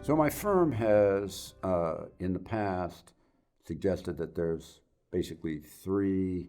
So my firm has, in the past, suggested that there's basically three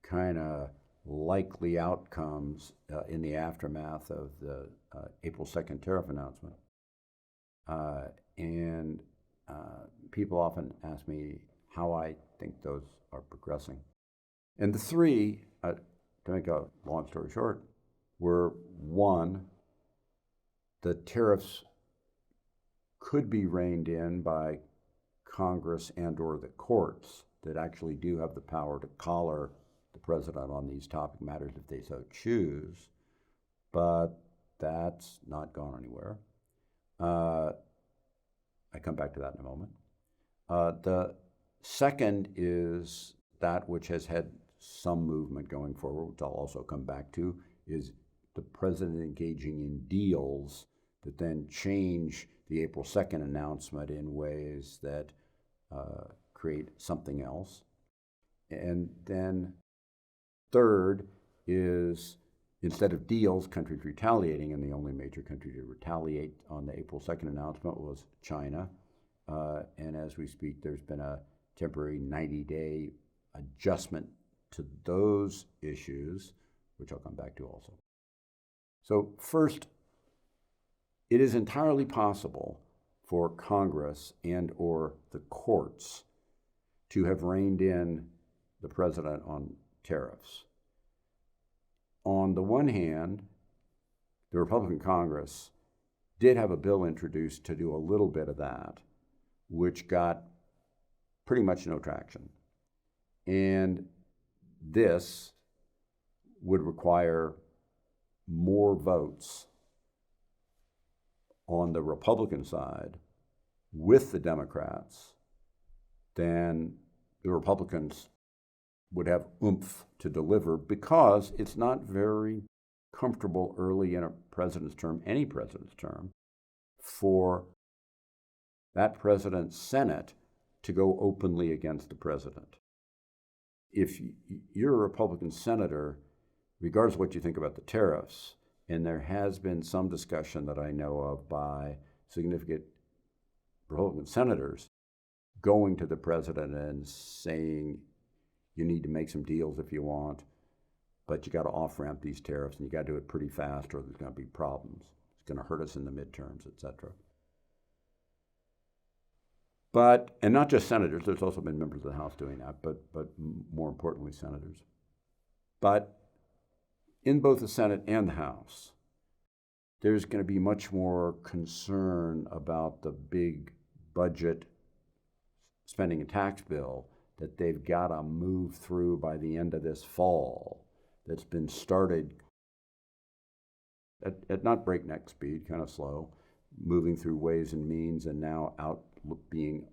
kind of likely outcomes in the aftermath of the April 2nd tariff announcement. And people often ask me how I think those are progressing. And the three, to make a long story short, were one, the tariffs could be reined in by Congress and or the courts that actually do have the power to collar the president on these topic matters if they so choose, but that's not gone anywhere. I come back to that in a moment. The second is that which has had some movement going forward, which I'll also come back to, is the president engaging in deals that then change the April 2nd announcement in ways that create something else. And then third is, instead of deals, countries retaliating, and the only major country to retaliate on the April 2nd announcement was China. And as we speak, there's been a temporary 90-day adjustment to those issues, which I'll come back to also. So first, it is entirely possible for Congress and or the courts to have reined in the president on tariffs. On the one hand, the Republican Congress did have a bill introduced to do a little bit of that, which got pretty much no traction. And this would require more votes on the Republican side with the Democrats than the Republicans would have oomph to deliver, because it's not very comfortable early in a president's term, any president's term, for that president's Senate to go openly against the president. If you're a Republican senator, regardless of what you think about the tariffs, and there has been some discussion that I know of by significant Republican senators going to the president and saying, you need to make some deals if you want, but you got to off-ramp these tariffs, and you got to do it pretty fast or there's going to be problems. It's going to hurt us in the midterms, et cetera. But, and not just senators, there's also been members of the House doing that, but more importantly, senators. But in both the Senate and the House, there's going to be much more concern about the big budget spending and tax bill that they've got to move through by the end of this fall, that's been started at not breakneck speed, kind of slow, moving through Ways and Means, and now out being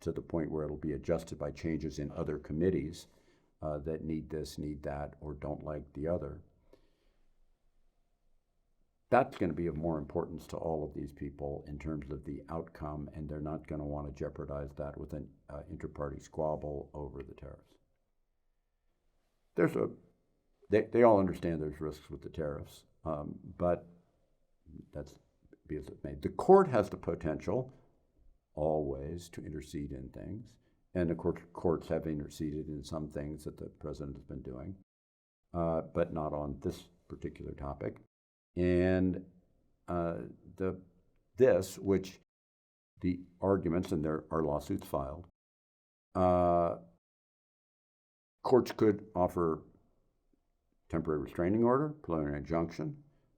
to the point where it'll be adjusted by changes in other committees that need this, need that, or don't like the other. That's going to be of more importance to all of these people in terms of the outcome, and they're not going to want to jeopardize that with an inter-party squabble over the tariffs. They all understand there's risks with the tariffs, but that's be as it may. The court has the potential always to intercede in things, and the courts have interceded in some things that the president has been doing, but not on this particular topic. And which the arguments, and there are lawsuits filed, courts could offer temporary restraining order, preliminary injunction,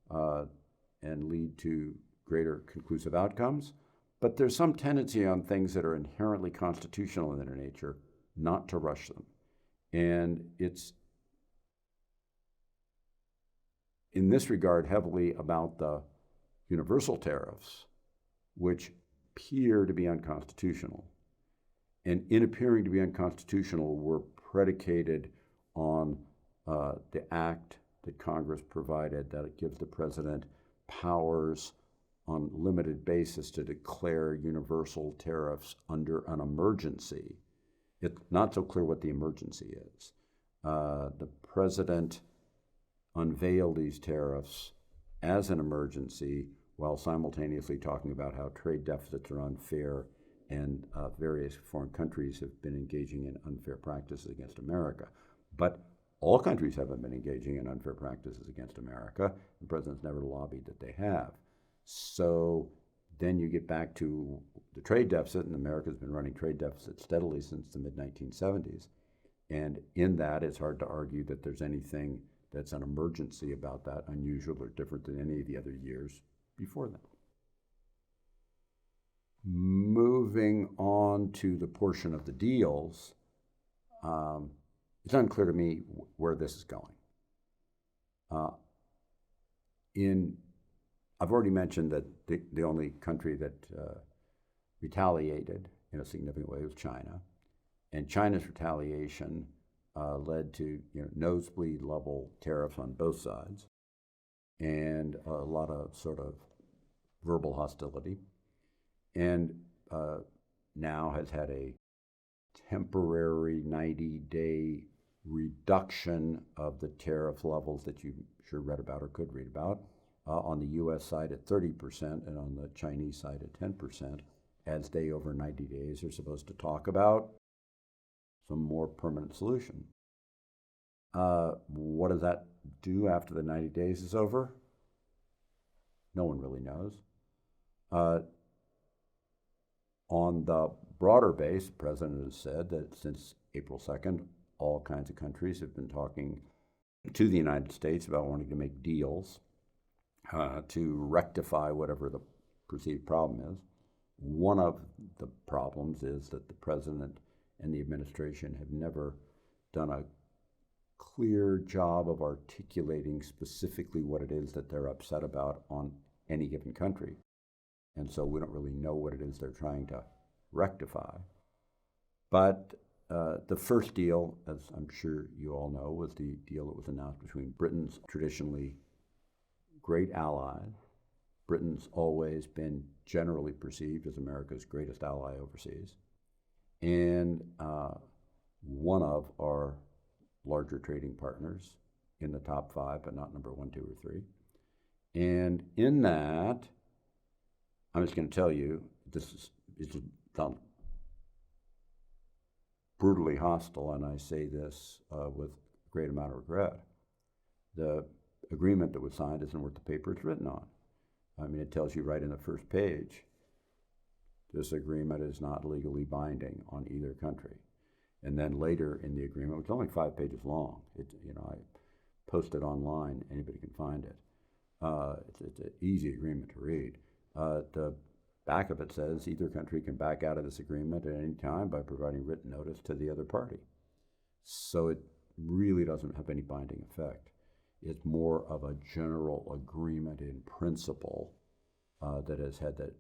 and lead to greater conclusive outcomes. But there's some tendency on things that are inherently constitutional in their nature not to rush them. And it's, in this regard, heavily about the universal tariffs, which appear to be unconstitutional. And in appearing to be unconstitutional, were predicated on the act that Congress provided that it gives the president powers on limited basis to declare universal tariffs under an emergency. It's not so clear what the emergency is. The president unveiled these tariffs as an emergency while simultaneously talking about how trade deficits are unfair and various foreign countries have been engaging in unfair practices against America. But all countries haven't been engaging in unfair practices against America. The president's never lobbied that they have. So then you get back to the trade deficit, and America's been running trade deficits steadily since the mid-1970s. And in that, it's hard to argue that there's anything that's an emergency about that, unusual or different than any of the other years before that. Moving on to the portion of the deals, it's unclear to me where this is going. I've already mentioned that the only country that retaliated in a significant way was China, and China's retaliation led to nosebleed level tariffs on both sides, and a lot of sort of verbal hostility, and now has had a temporary 90-day reduction of the tariff levels that you sure read about or could read about, on the U.S. side at 30% and on the Chinese side at 10%, as they over 90 days are supposed to talk about some more permanent solution. What does that do after the 90 days is over? No one really knows. On the broader base, the president has said that since April 2nd, all kinds of countries have been talking to the United States about wanting to make deals to rectify whatever the perceived problem is. One of the problems is that the president and the administration have never done a clear job of articulating specifically what it is that they're upset about on any given country. And so we don't really know what it is they're trying to rectify. But the first deal, as I'm sure you all know, was the deal that was announced between Britain's traditionally great allies. Britain's always been generally perceived as America's greatest ally overseas, and one of our larger trading partners in the top 5, but not number 1, 2, or 3. And in that, I'm just going to tell you, this is brutally hostile, and I say this with a great amount of regret. The agreement that was signed isn't worth the paper it's written on. I mean, it tells you right in the first page, this agreement is not legally binding on either country. And then later in the agreement, which is only 5 pages long, I posted online, anybody can find it. It's an easy agreement to read. The back of it says either country can back out of this agreement at any time by providing written notice to the other party. So it really doesn't have any binding effect. It's more of a general agreement in principle that has had the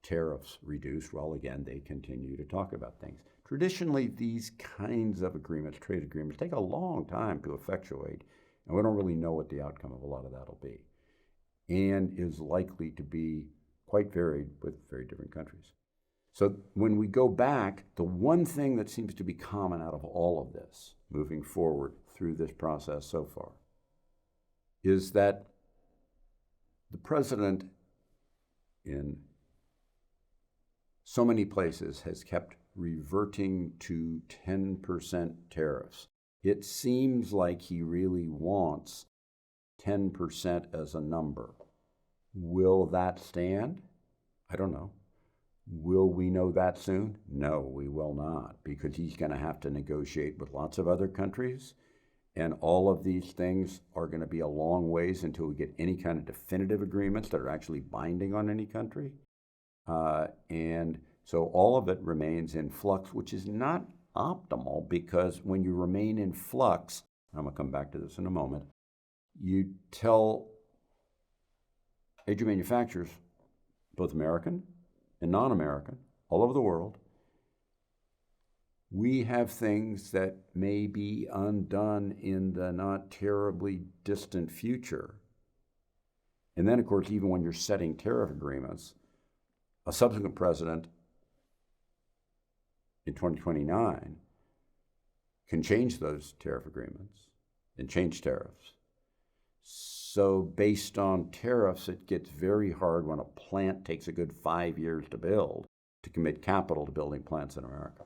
tariffs reduced. Well, again, they continue to talk about things. Traditionally, these kinds of agreements, trade agreements, take a long time to effectuate, and we don't really know what the outcome of a lot of that will be, and is likely to be quite varied with very different countries. So when we go back, the one thing that seems to be common out of all of this, moving forward through this process so far, is that the president in so many places has kept reverting to 10% tariffs. It seems like he really wants 10% as a number. Will that stand? I don't know. Will we know that soon? No, we will not, because he's going to have to negotiate with lots of other countries, and all of these things are going to be a long ways until we get any kind of definitive agreements that are actually binding on any country. And so all of it remains in flux, which is not optimal, because when you remain in flux, and I'm going to come back to this in a moment, you tell major manufacturers, both American and non-American, all over the world, we have things that may be undone in the not terribly distant future. And then, of course, even when you're setting tariff agreements, a subsequent president in 2029 can change those tariff agreements and change tariffs. So based on tariffs, it gets very hard when a plant takes a good 5 years to build to commit capital to building plants in America.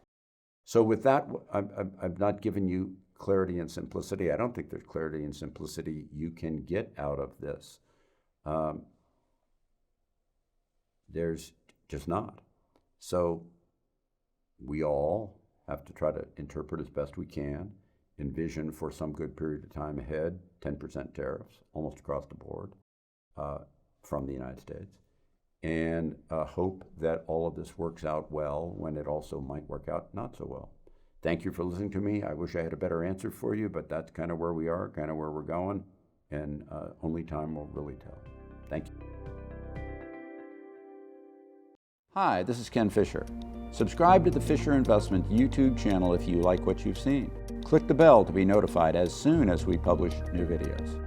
So with that, I've not given you clarity and simplicity. I don't think there's clarity and simplicity you can get out of this. There's just not. So we all have to try to interpret as best we can, envision for some good period of time ahead, 10% tariffs almost across the board from the United States, and hope that all of this works out well when it also might work out not so well. Thank you for listening to me. I wish I had a better answer for you, but that's kind of where we are, kind of where we're going, and only time will really tell. Thank you. Hi, this is Ken Fisher. Subscribe to the Fisher Investment YouTube channel if you like what you've seen. Click the bell to be notified as soon as we publish new videos.